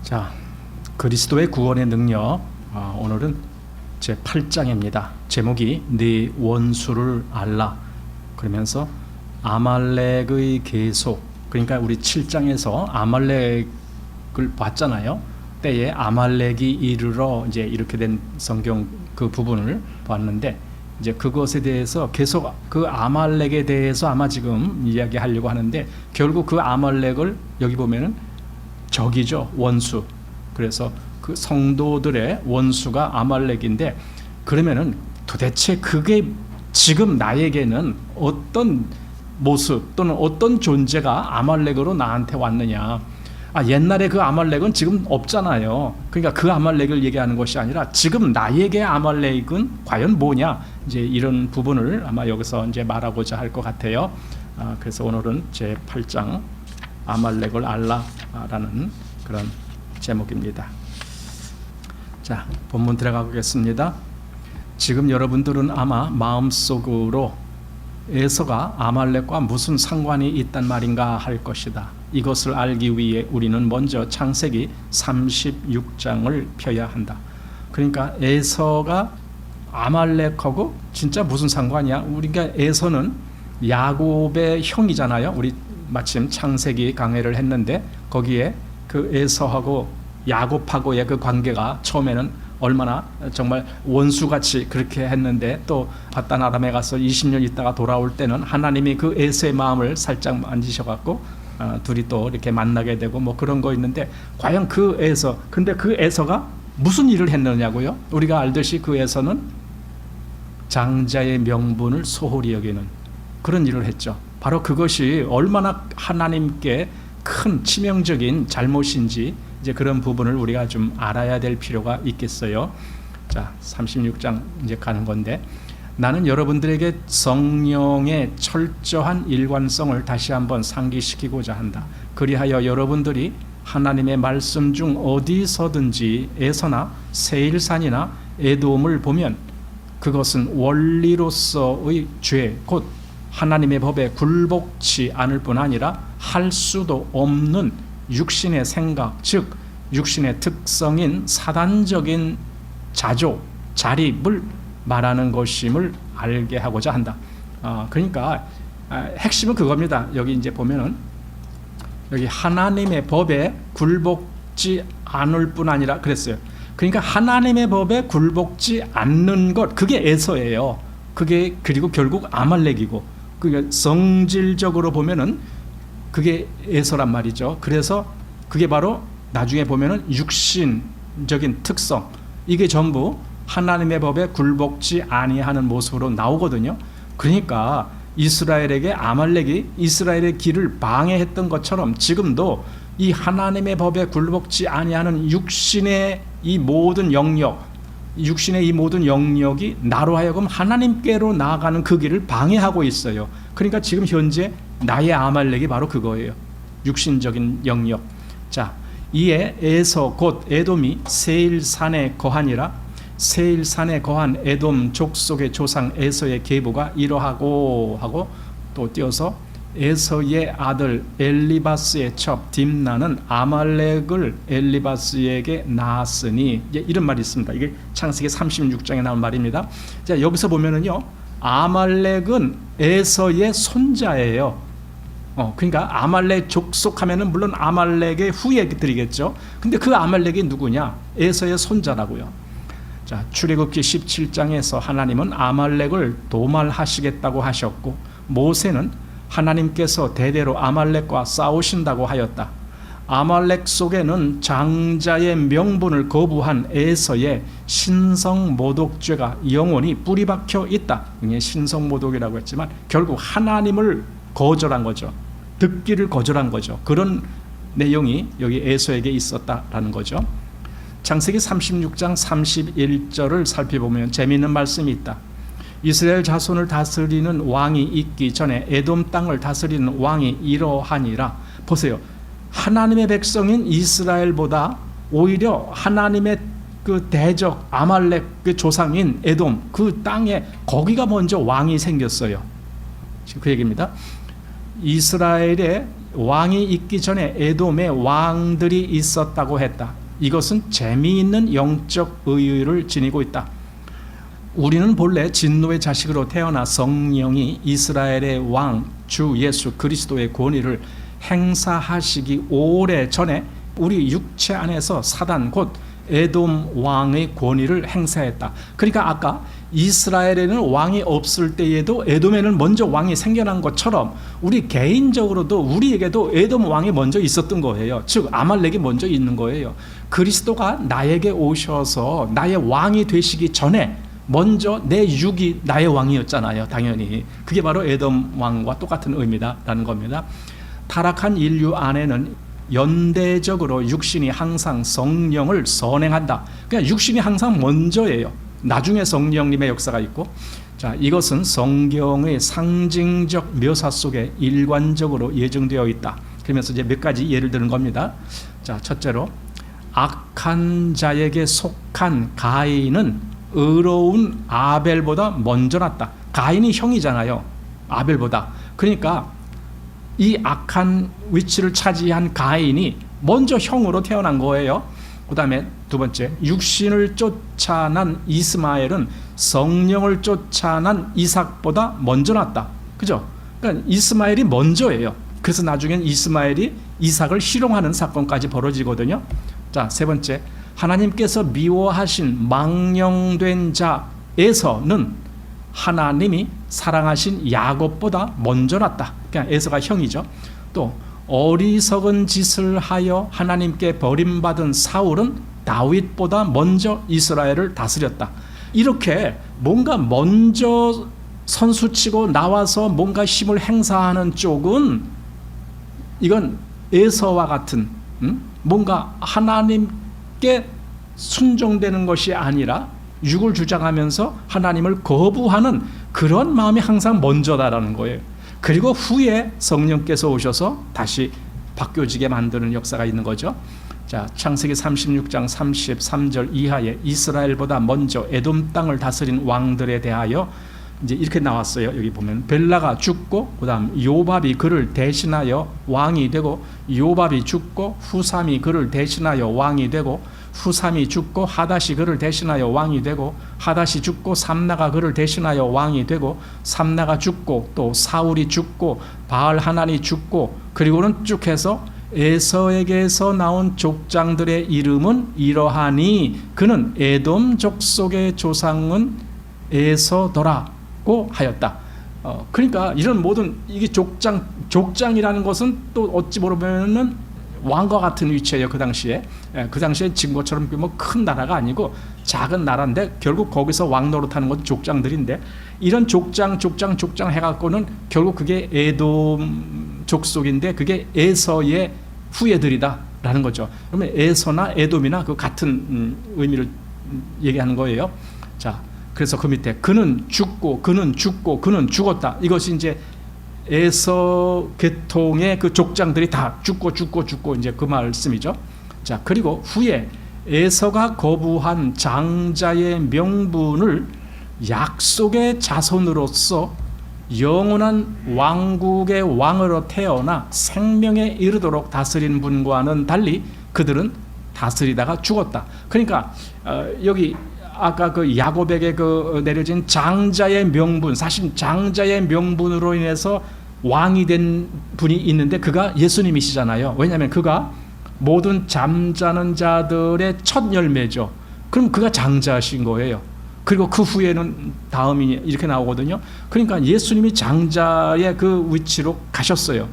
자, 그리스도의 구원의 능력, 오늘은 제 8장입니다. 제목이 네 원수를 알라. 그러면서 아말렉의 계속, 그러니까 우리 7장에서 아말렉을 봤잖아요. 때에 아말렉이 이르러 이제 이렇게 된 성경 그 부분을 봤는데, 이제 그것에 대해서 계속 그 아말렉에 대해서 아마 지금 이야기하려고 하는데, 결국 그 아말렉을 여기 보면은 적이죠, 원수. 그래서 그 성도들의 원수가 아말렉인데, 그러면은 도대체 그게 지금 나에게는 어떤 모습 또는 어떤 존재가 아말렉으로 나한테 왔느냐. 옛날에 그 아말렉은 지금 없잖아요. 그러니까 그 아말렉을 얘기하는 것이 아니라 지금 나에게 아말렉은 과연 뭐냐, 이제 이런 부분을 아마 여기서 이제 말하고자 할 것 같아요. 그래서 오늘은 제 8장 아말렉을 알라라는 그런 제목입니다. 자, 본문 들어가 보겠습니다. 지금 여러분들은 아마 마음속으로 에서가 아말렉과 무슨 상관이 있단 말인가 할 것이다. 이것을 알기 위해 우리는 먼저 창세기 36장을 펴야 한다. 그러니까 에서가 아말렉하고 진짜 무슨 상관이야? 우리가 에서는 야곱의 형이잖아요. 우리 마침 창세기 강해를 했는데 거기에 그 에서하고 야곱하고의 그 관계가 처음에는 얼마나 정말 원수같이 그렇게 했는데, 또 바단 아람에 가서 20년 있다가 돌아올 때는 하나님이 그 에서의 마음을 살짝 만지셔갖고 둘이 또 이렇게 만나게 되고 뭐 그런 거 있는데, 과연 그 에서, 근데 그 에서가 무슨 일을 했느냐고요? 우리가 알듯이 그 에서는 장자의 명분을 소홀히 여기는 그런 일을 했죠. 바로 그것이 얼마나 하나님께 큰 치명적인 잘못인지 이제 그런 부분을 우리가 좀 알아야 될 필요가 있겠어요. 자, 36장 이제 가는 건데, 나는 여러분들에게 성령의 철저한 일관성을 다시 한번 상기시키고자 한다. 그리하여 여러분들이 하나님의 말씀 중 어디서든지 에서나 세일산이나 에돔을 보면 그것은 원리로서의 죄, 곧 하나님의 법에 굴복치 않을 뿐 아니라 할 수도 없는 육신의 생각, 즉 육신의 특성인 사단적인 자조, 자립을 말하는 것임을 알게 하고자 한다. 그러니까 핵심은 그겁니다. 여기 이제 보면은 여기 하나님의 법에 굴복지 않을 뿐 아니라 그랬어요. 그러니까 하나님의 법에 굴복지 않는 것, 그게 에서예요. 그게 그리고 결국 아말렉이고, 그게 성질적으로 보면은 그게 에서란 말이죠. 그래서 그게 바로 나중에 보면은 육신적인 특성, 이게 전부 하나님의 법에 굴복지 아니하는 모습으로 나오거든요. 그러니까 이스라엘에게 아말렉이 이스라엘의 길을 방해했던 것처럼 지금도 이 하나님의 법에 굴복지 아니하는 육신의 이 모든 영역, 육신의 이 모든 영역이 나로 하여금 하나님께로 나아가는 그 길을 방해하고 있어요. 그러니까 지금 현재 나의 아말렉이 바로 그거예요. 육신적인 영역. 자, 이에 에서 곧 에돔이 세일산에 거하니라. 세일산에 거한 에돔 족속의 조상 에서의 계보가 이러하고 하고 또 띄어서 에서의 아들 엘리바스의 첩 딥나는 아말렉을 엘리바스에게 낳았으니, 이런 말이 있습니다. 이게 창세기 36장에 나온 말입니다. 자, 여기서 보면은요, 아말렉은 에서의 손자예요. 그러니까 아말렉 족속하면은 물론 아말렉의 후예들이겠죠. 근데 그 아말렉이 누구냐? 에서의 손자라고요. 자, 출애굽기 17장에서 하나님은 아말렉을 도말하시겠다고 하셨고, 모세는 하나님께서 대대로 아말렉과 싸우신다고 하였다. 아말렉 속에는 장자의 명분을 거부한 에서의 신성모독죄가 영원히 뿌리박혀 있다. 이게 신성모독이라고 했지만 결국 하나님을 거절한 거죠. 듣기를 거절한 거죠. 그런 내용이 여기 에서에게 있었다라는 거죠. 창세기 36장 31절을 살펴보면 재미있는 말씀이 있다. 이스라엘 자손을 다스리는 왕이 있기 전에 에돔 땅을 다스리는 왕이 이러하니라. 보세요. 하나님의 백성인 이스라엘보다 오히려 하나님의 그 대적 아말렉 그 조상인 에돔 그 땅에 거기가 먼저 왕이 생겼어요. 지금 그 얘기입니다. 이스라엘에 왕이 있기 전에 에돔에 왕들이 있었다고 했다. 이것은 재미있는 영적 의의를 지니고 있다. 우리는 본래 진노의 자식으로 태어나 성령이 이스라엘의 왕 주 예수 그리스도의 권위를 행사하시기 오래 전에 우리 육체 안에서 사단 곧 에돔 왕의 권위를 행사했다. 그러니까 아까 이스라엘에는 왕이 없을 때에도 에돔에는 먼저 왕이 생겨난 것처럼 우리 개인적으로도 우리에게도 에돔 왕이 먼저 있었던 거예요. 즉 아말렉이 먼저 있는 거예요. 그리스도가 나에게 오셔서 나의 왕이 되시기 전에 먼저 내 육이 나의 왕이었잖아요. 당연히 그게 바로 에돔 왕과 똑같은 의미다라는 겁니다. 타락한 인류 안에는 연대적으로 육신이 항상 성령을 선행한다. 그러니까 육신이 항상 먼저예요. 나중에 성령님의 역사가 있고, 자, 이것은 성경의 상징적 묘사 속에 일관적으로 예정되어 있다. 그러면서 이제 몇 가지 예를 드는 겁니다. 자, 첫째로 악한 자에게 속한 가인은 의로운 아벨보다 먼저 났다. 가인이 형이잖아요. 아벨보다. 그러니까 이 악한 위치를 차지한 가인이 먼저 형으로 태어난 거예요. 그 다음에 두 번째, 육신을 쫓아난 이스마엘은 성령을 쫓아난 이삭보다 먼저 났다. 그죠? 그러니까 이스마엘이 먼저예요. 그래서 나중엔 이스마엘이 이삭을 희롱하는 사건까지 벌어지거든요. 자, 세 번째, 하나님께서 미워하신 망령된 자에서는 하나님이 사랑하신 야곱보다 먼저 났다. 그냥 에서가 형이죠. 또 어리석은 짓을 하여 하나님께 버림받은 사울은 다윗보다 먼저 이스라엘을 다스렸다. 이렇게 뭔가 먼저 선수치고 나와서 뭔가 힘을 행사하는 쪽은 이건 에서와 같은 뭔가 하나님께 순종되는 것이 아니라 육을 주장하면서 하나님을 거부하는 그런 마음이 항상 먼저다라는 거예요. 그리고 후에 성령께서 오셔서 다시 바뀌어지게 만드는 역사가 있는 거죠. 자, 창세기 36장 33절 이하에 이스라엘보다 먼저 에돔 땅을 다스린 왕들에 대하여 이제 이렇게 나왔어요. 여기 보면 벨라가 죽고 그다음 요밥이 그를 대신하여 왕이 되고, 요밥이 죽고 후삼이 그를 대신하여 왕이 되고, 후삼이 죽고 하닷이 그를 대신하여 왕이 되고, 하닷이 죽고 삼나가 그를 대신하여 왕이 되고, 삼나가 죽고 또 사울이 죽고 바알하난이 죽고, 그리고는 쭉 해서 에서에게서 나온 족장들의 이름은 이러하니 그는 에돔 족속의 조상은 에서더라고 하였다. 그러니까 이런 모든 이게 족장이라는 것은 또 어찌 보면은 왕과 같은 위치예요. 그 당시에. 그 당시에 지금 것처럼 뭐 큰 나라가 아니고 작은 나라인데 결국 거기서 왕 노릇하는 것도 족장들인데, 이런 족장 해갖고는 결국 그게 에돔 족속인데 그게 에서의 후예들이다라는 거죠. 그러면 에서나 에돔이나 그 같은 의미를 얘기하는 거예요. 자, 그래서 그 밑에 그는 죽고 그는 죽었다. 이것이 이제 에서 계통의 그 족장들이 다 죽고 이제 그 말씀이죠. 자, 그리고 후에 에서가 거부한 장자의 명분을 약속의 자손으로서 영원한 왕국의 왕으로 태어나 생명에 이르도록 다스린 분과는 달리 그들은 다스리다가 죽었다. 그러니까 여기 아까 그 야곱에게 그 내려진 장자의 명분, 사실 장자의 명분으로 인해서 왕이 된 분이 있는데 그가 예수님이시잖아요. 왜냐하면 그가 모든 잠자는 자들의 첫 열매죠. 그럼 그가 장자신 거예요. 그리고 그 후에는 다음이 이렇게 나오거든요. 그러니까 예수님이 장자의 그 위치로 가셨어요.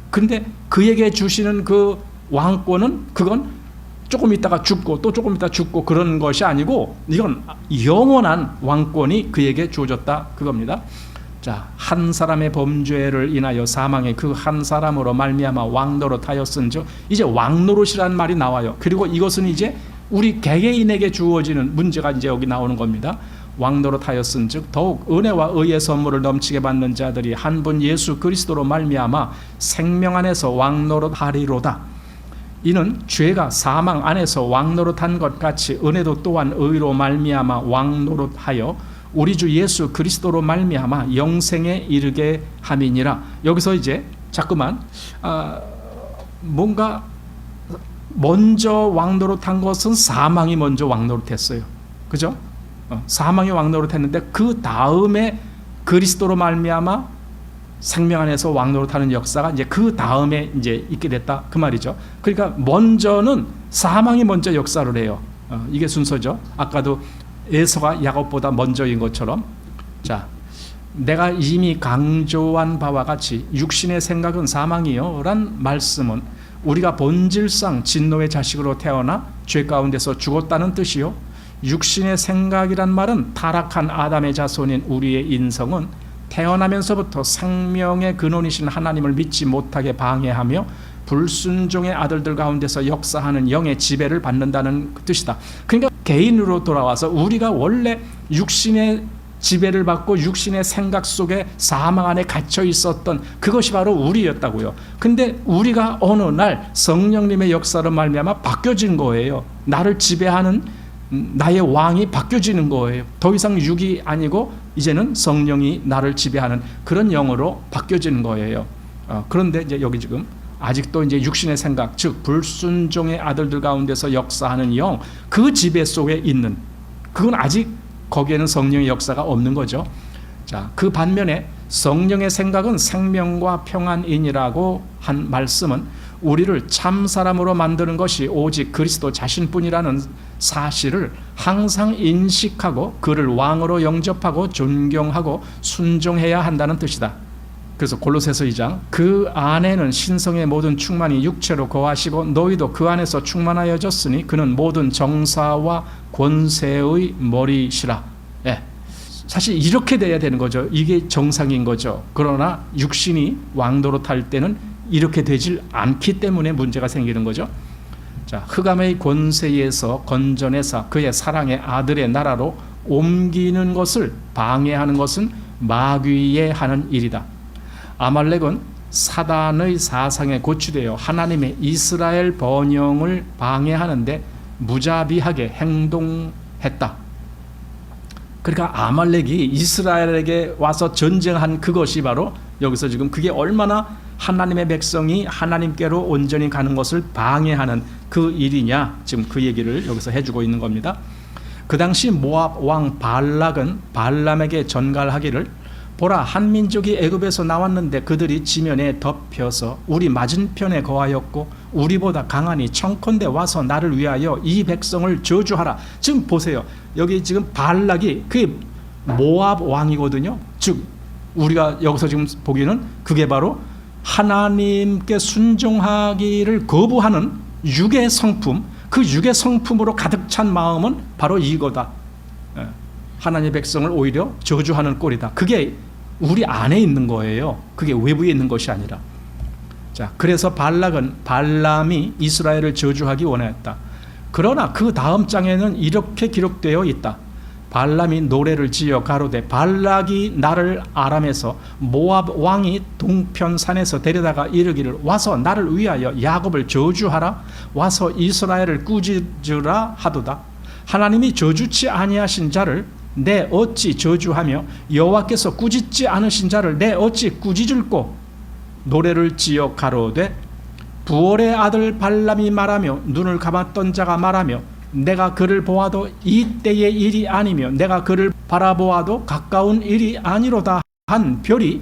그런데 그에게 주시는 그 왕권은 그건 조금 있다가 죽고 또 조금 있다가 죽고 그런 것이 아니고 이건 영원한 왕권이 그에게 주어졌다 그겁니다. 자, 한 사람의 범죄를 인하여 사망의 그 한 사람으로 말미암아 왕노릇하였은즉, 이제 왕노릇이라는 말이 나와요. 그리고 이것은 이제 우리 개개인에게 주어지는 문제가 이제 여기 나오는 겁니다. 왕노릇하였은즉 더욱 은혜와 의의 선물을 넘치게 받는 자들이 한 분 예수 그리스도로 말미암아 생명 안에서 왕노릇하리로다. 이는 죄가 사망 안에서 왕노릇한 것 같이 은혜도 또한 의로 말미암아 왕노릇하여 우리 주 예수 그리스도로 말미암아 영생에 이르게 함이니라. 여기서 이제 자꾸만 뭔가 먼저 왕노릇한 것은 사망이 먼저 왕노릇했어요. 그죠? 사망이 왕노릇했는데 그 다음에 그리스도로 말미암아 생명 안에서 왕노릇하는 역사가 이제 그 다음에 이제 있게 됐다 그 말이죠. 그러니까 먼저는 사망이 먼저 역사를 해요. 이게 순서죠. 아까도 에서가 야곱보다 먼저인 것처럼. 자, 내가 이미 강조한 바와 같이 육신의 생각은 사망이요 란 말씀은 우리가 본질상 진노의 자식으로 태어나 죄 가운데서 죽었다는 뜻이요, 육신의 생각이란 말은 타락한 아담의 자손인 우리의 인성은 태어나면서부터 생명의 근원이신 하나님을 믿지 못하게 방해하며 불순종의 아들들 가운데서 역사하는 영의 지배를 받는다는 뜻이다. 그러니까 개인으로 돌아와서 우리가 원래 육신의 지배를 받고 육신의 생각 속에 사망 안에 갇혀 있었던 그것이 바로 우리였다고요. 근데 우리가 어느 날 성령님의 역사로 말미암아 바뀌어진 거예요. 나를 지배하는 나의 왕이 바뀌어지는 거예요. 더 이상 육이 아니고 이제는 성령이 나를 지배하는 그런 영으로 바뀌어지는 거예요. 그런데 이제 여기 지금 아직도 이제 육신의 생각, 즉 불순종의 아들들 가운데서 역사하는 영, 그 지배 속에 있는, 그건 아직 거기에는 성령의 역사가 없는 거죠. 자, 그 반면에 성령의 생각은 생명과 평안이니라고 한 말씀은 우리를 참 사람으로 만드는 것이 오직 그리스도 자신뿐이라는 사실을 항상 인식하고 그를 왕으로 영접하고 존경하고 순종해야 한다는 뜻이다. 그래서 골로새서 2장, 그 안에는 신성의 모든 충만이 육체로 거하시고 너희도 그 안에서 충만하여졌으니 그는 모든 정사와 권세의 머리시라. 예. 사실 이렇게 돼야 되는 거죠. 이게 정상인 거죠. 그러나 육신이 왕노릇할 때는 이렇게 되질 않기 때문에 문제가 생기는 거죠. 자, 흑암의 권세에서 건져내사 그의 사랑의 아들의 나라로 옮기는 것을 방해하는 것은 마귀의 하는 일이다. 아말렉은 사단의 사상에 고취되어 하나님의 이스라엘 번영을 방해하는데 무자비하게 행동했다. 그러니까 아말렉이 이스라엘에게 와서 전쟁한 그것이 바로 여기서 지금 그게 얼마나 하나님의 백성이 하나님께로 온전히 가는 것을 방해하는 그 일이냐, 지금 그 얘기를 여기서 해주고 있는 겁니다. 그 당시 모압 왕 발락은 발람에게 전갈하기를, 보라, 한 민족이 애굽에서 나왔는데 그들이 지면에 덮여서 우리 맞은편에 거하였고 우리보다 강하니 청컨대 와서 나를 위하여 이 백성을 저주하라. 지금 보세요. 여기 지금 발락이 그게 모압 왕이거든요. 즉 우리가 여기서 지금 보기는 그게 바로 하나님께 순종하기를 거부하는 육의 성품, 그 육의 성품으로 가득 찬 마음은 바로 이거다. 하나님의 백성을 오히려 저주하는 꼴이다. 그게 우리 안에 있는 거예요. 그게 외부에 있는 것이 아니라. 자, 그래서 발락은 발람이 이스라엘을 저주하기 원하였다. 그러나 그 다음 장에는 이렇게 기록되어 있다. 발람이 노래를 지어 가로되 발락이 나를 아람에서 모압 왕이 동편 산에서 데려다가 이르기를 와서 나를 위하여 야곱을 저주하라, 와서 이스라엘을 꾸짖으라 하도다. 하나님이 저주치 아니하신 자를 내 어찌 저주하며 여호와께서 꾸짖지 않으신 자를 내 어찌 꾸짖을꼬. 노래를 지어 가로되 부올의 아들 발람이 말하며 눈을 감았던 자가 말하며 내가 그를 보아도 이때의 일이 아니며 내가 그를 바라보아도 가까운 일이 아니로다 한 별이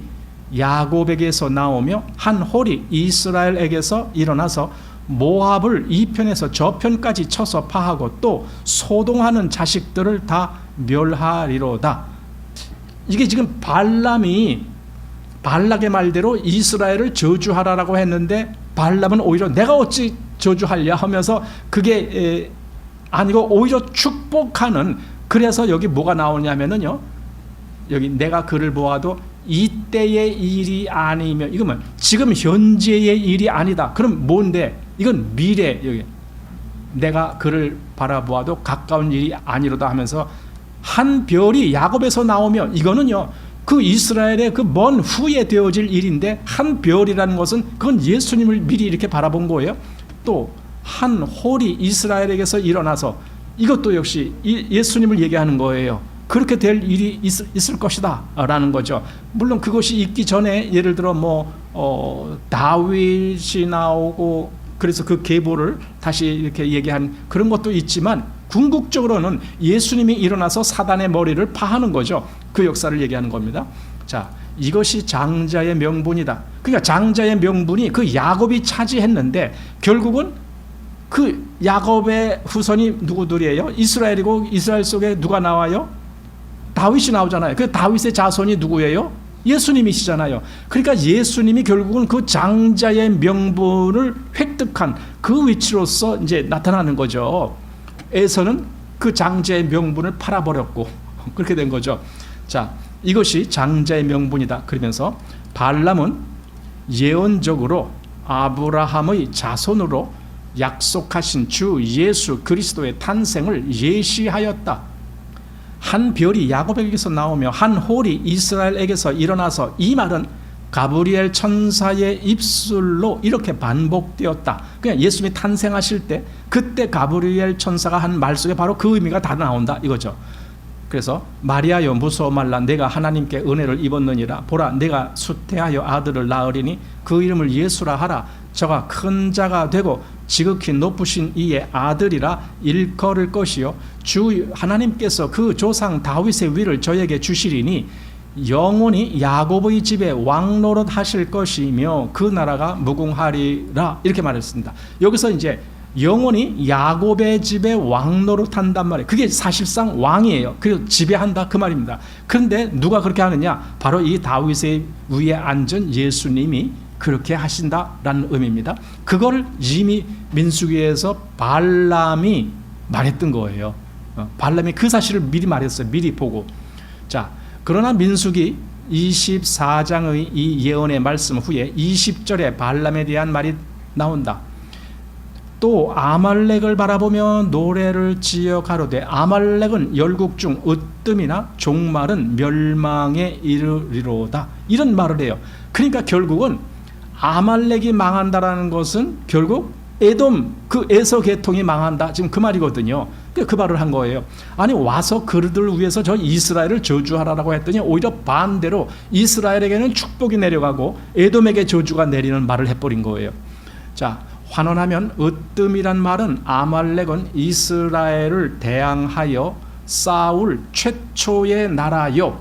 야곱에게서 나오며 한 홀이 이스라엘에게서 일어나서 모압을 이 편에서 저 편까지 쳐서 파하고 또 소동하는 자식들을 다 멸하리로다. 이게 지금 발람이 발락의 말대로 이스라엘을 저주하라라고 했는데 발람은 오히려 내가 어찌 저주하랴 하면서 그게 아니고 오히려 축복하는, 그래서 여기 뭐가 나오냐면은요, 여기 내가 그를 보아도 이때의 일이 아니면, 이거면 지금 현재의 일이 아니다. 그럼 뭔데? 이건 미래. 여기 내가 그를 바라보아도 가까운 일이 아니로다 하면서 한 별이 야곱에서 나오며, 이거는요 그 이스라엘의 그 먼 후에 되어질 일인데, 한 별이라는 것은 그건 예수님을 미리 이렇게 바라본 거예요. 또 한 홀이 이스라엘에게서 일어나서, 이것도 역시 예수님을 얘기하는 거예요. 그렇게 될 일이 있을 것이다 라는 거죠. 물론 그것이 있기 전에 예를 들어 다윗이 나오고 그래서 그 계보를 다시 이렇게 얘기한 그런 것도 있지만 궁극적으로는 예수님이 일어나서 사단의 머리를 파하는 거죠. 그 역사를 얘기하는 겁니다. 자, 이것이 장자의 명분이다. 그러니까 장자의 명분이 그 야곱이 차지했는데 결국은 그 야곱의 후손이 누구들이에요? 이스라엘이고 이스라엘 속에 누가 나와요? 다윗이 나오잖아요. 그 다윗의 자손이 누구예요? 예수님이시잖아요. 그러니까 예수님이 결국은 그 장자의 명분을 획득한 그 위치로서 이제 나타나는 거죠. 에서는 그 장자의 명분을 팔아버렸고 그렇게 된 거죠. 자, 이것이 장자의 명분이다. 그러면서 발람은 예언적으로 아브라함의 자손으로 약속하신 주 예수 그리스도의 탄생을 예시하였다. 한 별이 야곱에게서 나오며 한 홀이 이스라엘에게서 일어나서 이 말은 가브리엘 천사의 입술로 이렇게 반복되었다. 그냥 예수님이 탄생하실 때 그때 가브리엘 천사가 한 말 속에 바로 그 의미가 다 나온다 이거죠. 그래서 마리아여 무서워 말라 내가 하나님께 은혜를 입었느니라 보라 내가 수태하여 아들을 낳으리니 그 이름을 예수라 하라 저가 큰 자가 되고 지극히 높으신 이의 아들이라 일컬을 것이요 주 하나님께서 그 조상 다윗의 위를 저에게 주시리니 영원히 야곱의 집에 왕노릇 하실 것이며 그 나라가 무궁하리라 이렇게 말했습니다. 여기서 이제 영원히 야곱의 집에 왕노릇 한단 말이에요. 그게 사실상 왕이에요. 그리고 지배한다 그 말입니다. 그런데 누가 그렇게 하느냐? 바로 이 다윗의 위에 앉은 예수님이 그렇게 하신다라는 의미입니다. 그걸 이미 민수기에서 발람이 말했던 거예요. 발람이 그 사실을 미리 말했어요. 미리 보고. 자, 그러나 민수기 24장의 이 예언의 말씀 후에 20절에 발람에 대한 말이 나온다. 또 아말렉을 바라보며 노래를 지어 가로되 아말렉은 열국 중 으뜸이나 종말은 멸망에 이르리로다. 이런 말을 해요. 그러니까 결국은 아말렉이 망한다라는 것은 결국 에돔 그 에서 계통이 망한다. 지금 그 말이거든요. 그 말을 한 거예요. 아니 와서 그들을 위해서 저 이스라엘을 저주하라라고 했더니 오히려 반대로 이스라엘에게는 축복이 내려가고 에돔에게 저주가 내리는 말을 해버린 거예요. 자, 환원하면 으뜸이란 말은 아말렉은 이스라엘을 대항하여 싸울 최초의 나라요.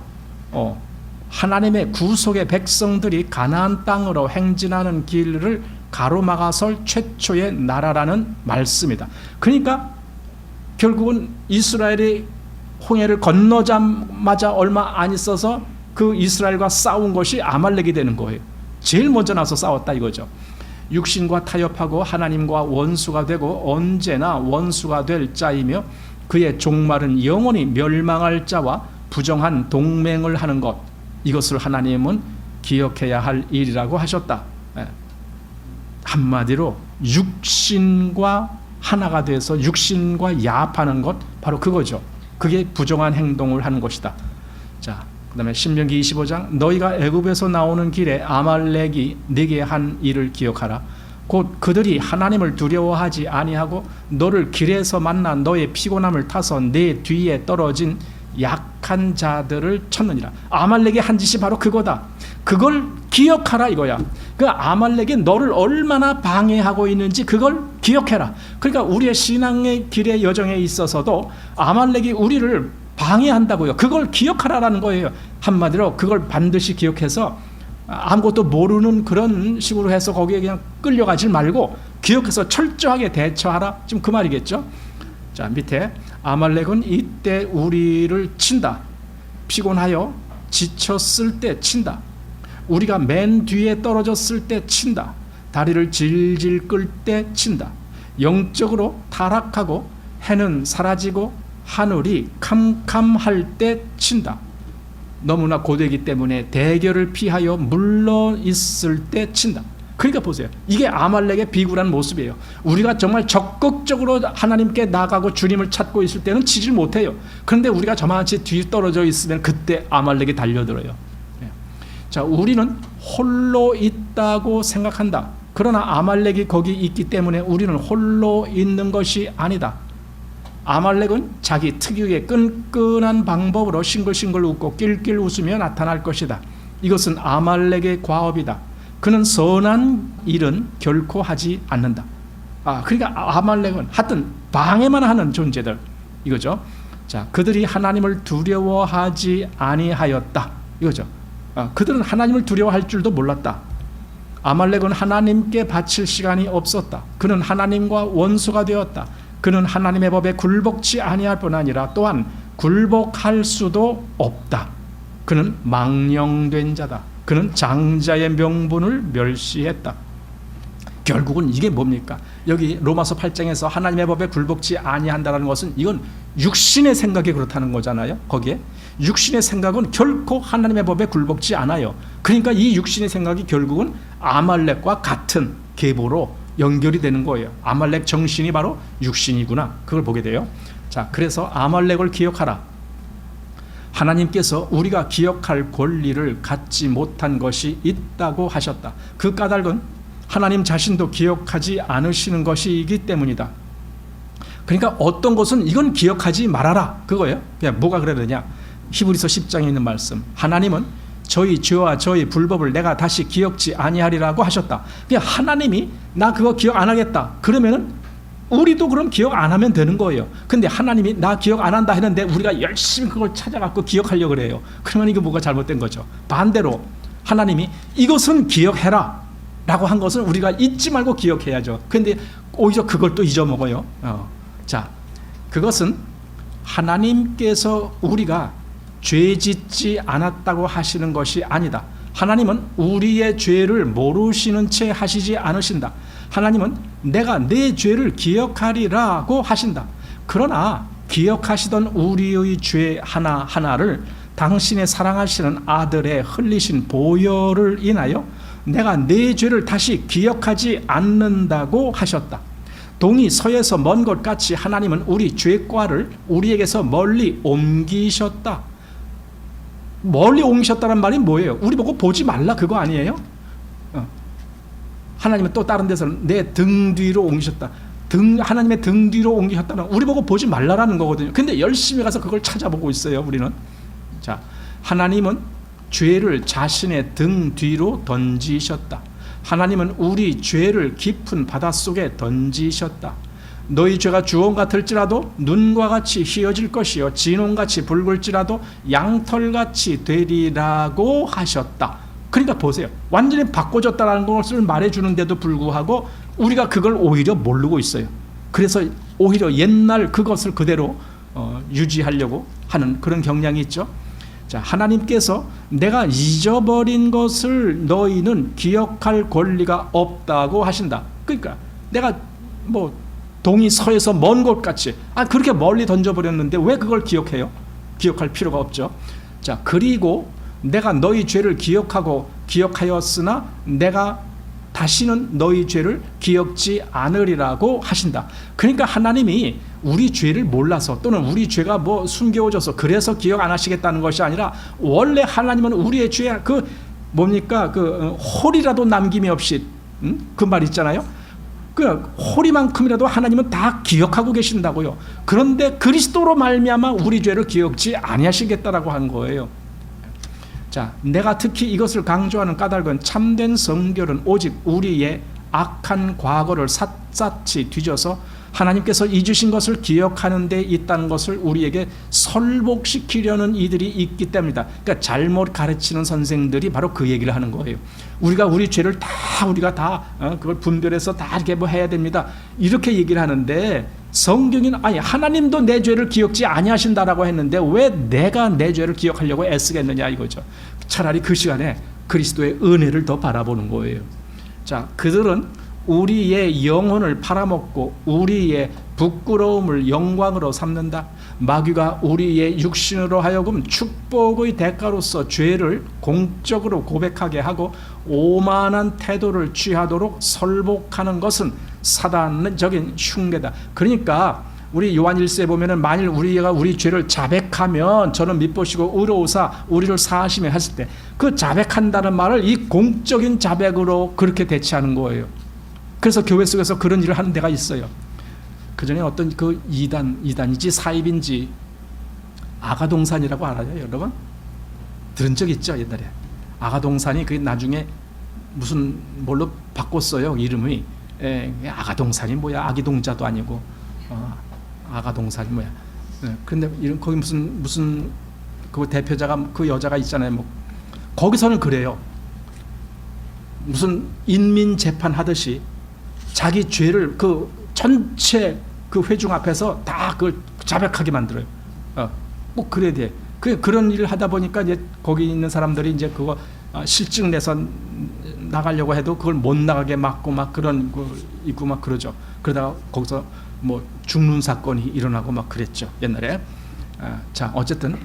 하나님의 구속의 백성들이 가나안 땅으로 행진하는 길을 가로막아설 최초의 나라라는 말씀이다. 그러니까 결국은 이스라엘이 홍해를 건너자마자 얼마 안 있어서 그 이스라엘과 싸운 것이 아말렉이 되는 거예요. 제일 먼저 나서 싸웠다 이거죠. 육신과 타협하고 하나님과 원수가 되고 언제나 원수가 될 자이며 그의 종말은 영원히 멸망할 자와 부정한 동맹을 하는 것, 이것을 하나님은 기억해야 할 일이라고 하셨다. 한마디로 육신과 하나가 돼서 육신과 야합하는 것, 바로 그거죠. 그게 부정한 행동을 하는 것이다. 자, 그 다음에 신명기 25장 너희가 애굽에서 나오는 길에 아말렉이 네게 한 일을 기억하라. 곧 그들이 하나님을 두려워하지 아니하고 너를 길에서 만난 너의 피곤함을 타서 내 뒤에 떨어진 약한 자들을 쳤느니라. 아말렉이 한 짓이 바로 그거다. 그걸 기억하라 이거야. 그 아말렉이 너를 얼마나 방해하고 있는지 그걸 기억해라. 그러니까 우리의 신앙의 길의 여정에 있어서도 아말렉이 우리를 방해한다고요. 그걸 기억하라라는 거예요. 한마디로 그걸 반드시 기억해서 아무것도 모르는 그런 식으로 해서 거기에 그냥 끌려가지 말고 기억해서 철저하게 대처하라. 지금 그 말이겠죠. 자, 밑에 아말렉은 이때 우리를 친다. 피곤하여 지쳤을 때 친다. 우리가 맨 뒤에 떨어졌을 때 친다. 다리를 질질 끌 때 친다. 영적으로 타락하고 해는 사라지고 하늘이 캄캄할 때 친다. 너무나 고되기 때문에 대결을 피하여 물러 있을 때 친다. 그러니까 보세요. 이게 아말렉의 비굴한 모습이에요. 우리가 정말 적극적으로 하나님께 나가고 주님을 찾고 있을 때는 치질 못해요. 그런데 우리가 저만치 뒤 떨어져 있으면 그때 아말렉이 달려들어요. 자, 우리는 홀로 있다고 생각한다. 그러나 아말렉이 거기 있기 때문에 우리는 홀로 있는 것이 아니다. 아말렉은 자기 특유의 끈끈한 방법으로 싱글싱글 웃고 낄낄 웃으며 나타날 것이다. 이것은 아말렉의 과업이다. 그는 선한 일은 결코 하지 않는다. 그러니까 아말렉은 하여튼 방해만 하는 존재들 이거죠. 자, 그들이 하나님을 두려워하지 아니하였다 이거죠. 그들은 하나님을 두려워할 줄도 몰랐다. 아말렉은 하나님께 바칠 시간이 없었다. 그는 하나님과 원수가 되었다. 그는 하나님의 법에 굴복치 아니할 뿐 아니라 또한 굴복할 수도 없다. 그는 망령된 자다. 그는 장자의 명분을 멸시했다. 결국은 이게 뭡니까? 여기 로마서 8장에서 하나님의 법에 굴복치 아니한다는 것은 이건 육신의 생각이 그렇다는 거잖아요. 거기에 육신의 생각은 결코 하나님의 법에 굴복치 않아요. 그러니까 이 육신의 생각이 결국은 아말렉과 같은 계보로 연결이 되는 거예요. 아말렉 정신이 바로 육신이구나. 그걸 보게 돼요. 자, 그래서 아말렉을 기억하라. 하나님께서 우리가 기억할 권리를 갖지 못한 것이 있다고 하셨다. 그 까닭은 하나님 자신도 기억하지 않으시는 것이기 때문이다. 그러니까 어떤 것은 이건 기억하지 말아라 그거예요. 그냥 뭐가 그래야 되냐? 히브리서 10장에 있는 말씀. 하나님은 저희 죄와 저희 불법을 내가 다시 기억지 아니하리라고 하셨다. 그냥 하나님이 나 그거 기억 안 하겠다. 그러면은 우리도 그럼 기억 안 하면 되는 거예요. 근데 하나님이 나 기억 안 한다 했는데 우리가 열심히 그걸 찾아갖고 기억하려고 그래요. 그러면 이거 뭐가 잘못된 거죠. 반대로 하나님이 이것은 기억해라 라고 한 것은 우리가 잊지 말고 기억해야죠. 근데 오히려 그걸 또 잊어먹어요. 자, 그것은 하나님께서 우리가 죄 짓지 않았다고 하시는 것이 아니다. 하나님은 우리의 죄를 모르시는 채 하시지 않으신다. 하나님은 내가 내 죄를 기억하리라고 하신다. 그러나 기억하시던 우리의 죄 하나하나를 당신의 사랑하시는 아들의 흘리신 보혈을 인하여 내가 내 죄를 다시 기억하지 않는다고 하셨다. 동이 서에서 먼 것 같이 하나님은 우리 죄과를 우리에게서 멀리 옮기셨다. 멀리 옮기셨다는 말이 뭐예요? 우리 보고 보지 말라 그거 아니에요? 하나님은 또 다른 데서는 내 등 뒤로 옮기셨다. 하나님의 등 뒤로 옮기셨다는 우리 보고 보지 말라라는 거거든요. 근데 열심히 가서 그걸 찾아보고 있어요, 우리는. 자, 하나님은 죄를 자신의 등 뒤로 던지셨다. 하나님은 우리 죄를 깊은 바닷속에 던지셨다. 너희 죄가 주홍 같을지라도 눈과 같이 희어질 것이요 진홍같이 붉을지라도 양털같이 되리라고 하셨다. 그러니까 보세요. 완전히 바꿔줬다는 것을 말해주는데도 불구하고 우리가 그걸 오히려 모르고 있어요. 그래서 오히려 옛날 그것을 그대로 유지하려고 하는 그런 경향이 있죠. 자, 하나님께서 내가 잊어버린 것을 너희는 기억할 권리가 없다고 하신다. 그러니까 내가 뭐 동이 서에서 먼 곳 같이 그렇게 멀리 던져버렸는데 왜 그걸 기억해요? 기억할 필요가 없죠. 자, 그리고 내가 너희 죄를 기억하였으나 내가 다시는 너희 죄를 기억지 않으리라고 하신다. 그러니까 하나님이 우리 죄를 몰라서 또는 우리 죄가 뭐 숨겨져서 그래서 기억 안 하시겠다는 것이 아니라 원래 하나님은 우리의 죄 뭡니까? 홀이라도 남김이 없이 그 말 있잖아요. 그 홀이만큼이라도 하나님은 다 기억하고 계신다고요. 그런데 그리스도로 말미암아 우리 죄를 기억지 아니하시겠다라고 한 거예요. 자, 내가 특히 이것을 강조하는 까닭은 참된 성결은 오직 우리의 악한 과거를 샅샅이 뒤져서 하나님께서 잊으신 것을 기억하는 데 있다는 것을 우리에게 설복시키려는 이들이 있기 때문이다. 그러니까 잘못 가르치는 선생들이 바로 그 얘기를 하는 거예요. 우리가 우리 죄를 우리가 다 그걸 분별해서 다 이렇게 뭐 해야 됩니다. 이렇게 얘기를 하는데 성경은 하나님도 내 죄를 기억지 아니하신다라고 했는데 왜 내가 내 죄를 기억하려고 애쓰겠느냐 이거죠. 차라리 그 시간에 그리스도의 은혜를 더 바라보는 거예요. 자, 그들은 우리의 영혼을 팔아먹고 우리의 부끄러움을 영광으로 삼는다. 마귀가 우리의 육신으로 하여금 축복의 대가로서 죄를 공적으로 고백하게 하고 오만한 태도를 취하도록 설복하는 것은 사단적인 흉내다. 그러니까 우리 요한 1서에 보면은 만일 우리가 우리 죄를 자백하면 저는 밉보시고 의로우사 우리를 사하시며 했을 때 그 자백한다는 말을 이 공적인 자백으로 그렇게 대체하는 거예요. 그래서 교회 속에서 그런 일을 하는 데가 있어요. 그 전에 어떤 그 이단인지 사입인지 아가동산이라고 알아요, 여러분? 들은 적 있죠, 옛날에? 아가동산이 그 나중에 무슨 뭘로 바꿨어요, 이름이. 아가동산이 뭐야? 아기동자도 아니고, 아가동산이 뭐야? 근데 이런 거기 무슨 그 대표자가 그 여자가 있잖아요. 뭐 거기서는 그래요. 무슨 인민 재판 하듯이 자기 죄를 그 전체 그 회중 앞에서 다 그걸 자백하게 만들어요. 꼭 그래야 돼. 그런 일을 하다 보니까 이제 거기 있는 사람들이 이제 그거 실증 내서 나가려고 해도 그걸 못 나가게 막고 막 그런 거 있고 막 그러죠. 그러다가 거기서 뭐 죽는 사건이 일어나고 막 그랬죠, 옛날에. 자, 어쨌든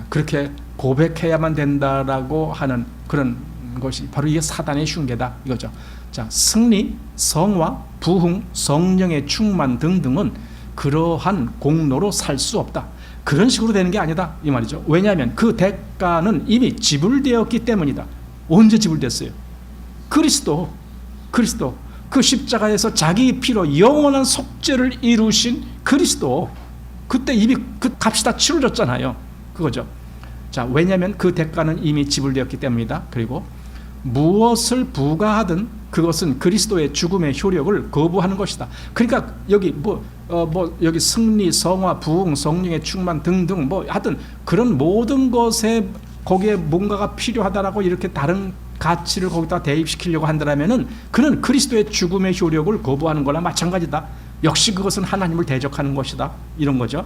그렇게 고백해야만 된다라고 하는 그런 것이 바로 이게 사단의 흉계다 이거죠. 자, 승리, 성화, 부흥, 성령의 충만 등등은 그러한 공로로 살 수 없다. 그런 식으로 되는 게 아니다 이 말이죠. 왜냐하면 그 대가는 이미 지불되었기 때문이다. 언제 지불됐어요? 그리스도 그 십자가에서 자기 피로 영원한 속죄를 이루신 그리스도, 그때 이미 그 값이 다 치러졌잖아요. 그거죠. 자, 왜냐하면 그 대가는 이미 지불되었기 때문이다. 그리고 무엇을 부과하든 그것은 그리스도의 죽음의 효력을 거부하는 것이다. 그러니까 여기 여기 승리, 성화, 부흥, 성령의 충만 등등 뭐 하여튼 그런 모든 것에 거기에 뭔가가 필요하다라고 이렇게 다른 가치를 거기다 대입시키려고 한다면은 그는 그리스도의 죽음의 효력을 거부하는 거나 마찬가지다. 역시 그것은 하나님을 대적하는 것이다. 이런 거죠.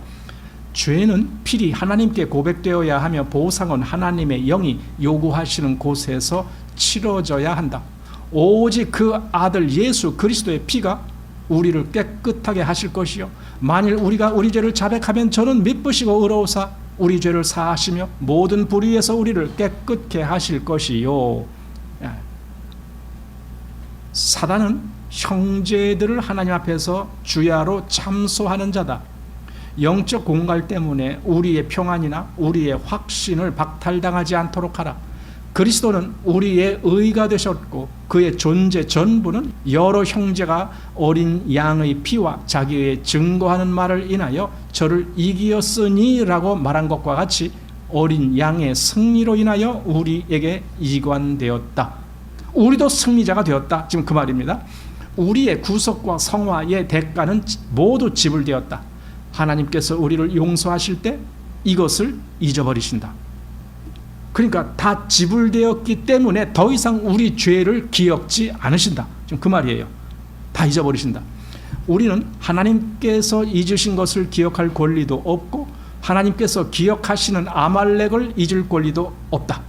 죄는 필히 하나님께 고백되어야 하며 보상은 하나님의 영이 요구하시는 곳에서 치러져야 한다. 오직 그 아들 예수 그리스도의 피가 우리를 깨끗하게 하실 것이요, 만일 우리가 우리 죄를 자백하면 저는 미쁘시고 의로우사 우리 죄를 사하시며 모든 불의에서 우리를 깨끗게 하실 것이요. 사단은 형제들을 하나님 앞에서 주야로 참소하는 자다. 영적 공갈 때문에 우리의 평안이나 우리의 확신을 박탈당하지 않도록 하라. 그리스도는 우리의 의가 되셨고 그의 존재 전부는 여러 형제가 어린 양의 피와 자기의 증거하는 말을 인하여 저를 이기었으니 라고 말한 것과 같이 어린 양의 승리로 인하여 우리에게 이관되었다. 우리도 승리자가 되었다. 지금 그 말입니다. 우리의 구속과 성화의 대가는 모두 지불되었다. 하나님께서 우리를 용서하실 때 이것을 잊어버리신다. 그러니까 다 지불되었기 때문에 더 이상 우리 죄를 기억지 않으신다. 지금 그 말이에요. 다 잊어버리신다. 우리는 하나님께서 잊으신 것을 기억할 권리도 없고 하나님께서 기억하시는 아말렉을 잊을 권리도 없다.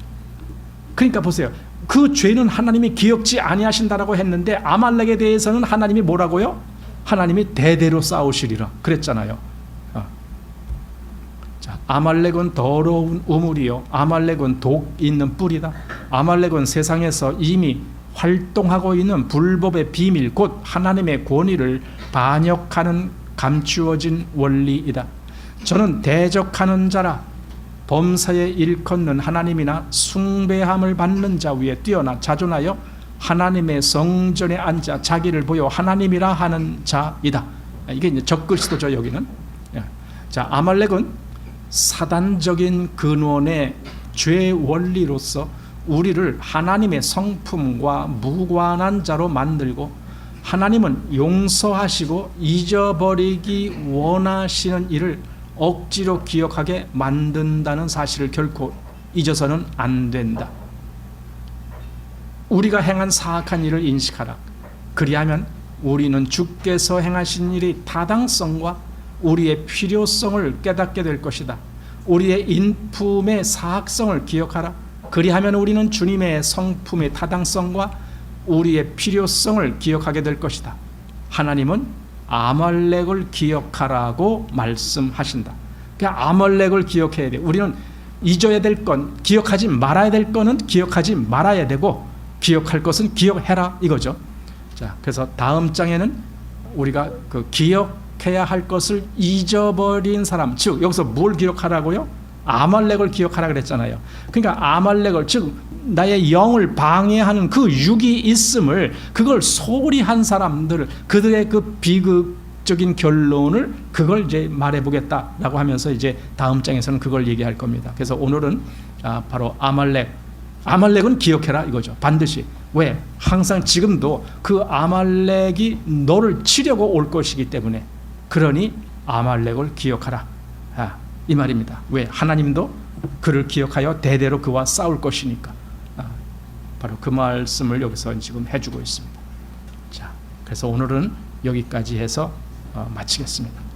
그러니까 보세요. 그 죄는 하나님이 기억지 아니하신다라고 했는데 아말렉에 대해서는 하나님이 뭐라고요? 하나님이 대대로 싸우시리라 그랬잖아요. 아말렉은 더러운 우물이요, 아말렉은 독 있는 뿔이다. 아말렉은 세상에서 이미 활동하고 있는 불법의 비밀, 곧 하나님의 권위를 반역하는 감추어진 원리이다. 저는 대적하는 자라 범사에 일컫는 하나님이나 숭배함을 받는 자 위에 뛰어나 자존하여 하나님의 성전에 앉아 자기를 보여 하나님이라 하는 자이다. 이게 이제 적그리스도죠, 여기는. 자, 아말렉은 사단적인 근원의 죄 원리로서 우리를 하나님의 성품과 무관한 자로 만들고 하나님은 용서하시고 잊어버리기 원하시는 일을 억지로 기억하게 만든다는 사실을 결코 잊어서는 안 된다. 우리가 행한 사악한 일을 인식하라. 그리하면 우리는 주께서 행하신 일의 타당성과 우리의 필요성을 깨닫게 될 것이다. 우리의 인품의 사악성을 기억하라. 그리하면 우리는 주님의 성품의 타당성과 우리의 필요성을 기억하게 될 것이다. 하나님은 아말렉을 기억하라고 말씀하신다. 그러니까 아말렉을 기억해야 돼. 우리는 잊어야 될 건, 기억하지 말아야 될 거는 기억하지 말아야 되고 기억할 것은 기억해라 이거죠. 자, 그래서 다음 장에는 우리가 그 기억해야 할 것을 잊어버린 사람, 즉 여기서 뭘 기억하라고요? 아말렉을 기억하라 그랬잖아요. 그러니까 아말렉을, 즉 나의 영을 방해하는 그 육이 있음을, 그걸 소홀히 한 사람들, 그들의 그 비극적 최종적인 결론을 그걸 이제 말해보겠다라고 하면서 이제 다음 장에서는 그걸 얘기할 겁니다. 그래서 오늘은 바로 아말렉은 기억해라 이거죠. 반드시. 왜? 항상 지금도 그 아말렉이 너를 치려고 올 것이기 때문에, 그러니 아말렉을 기억하라, 이 말입니다. 왜? 하나님도 그를 기억하여 대대로 그와 싸울 것이니까. 바로 그 말씀을 여기서 지금 해주고 있습니다. 자, 그래서 오늘은 여기까지 해서 마치겠습니다.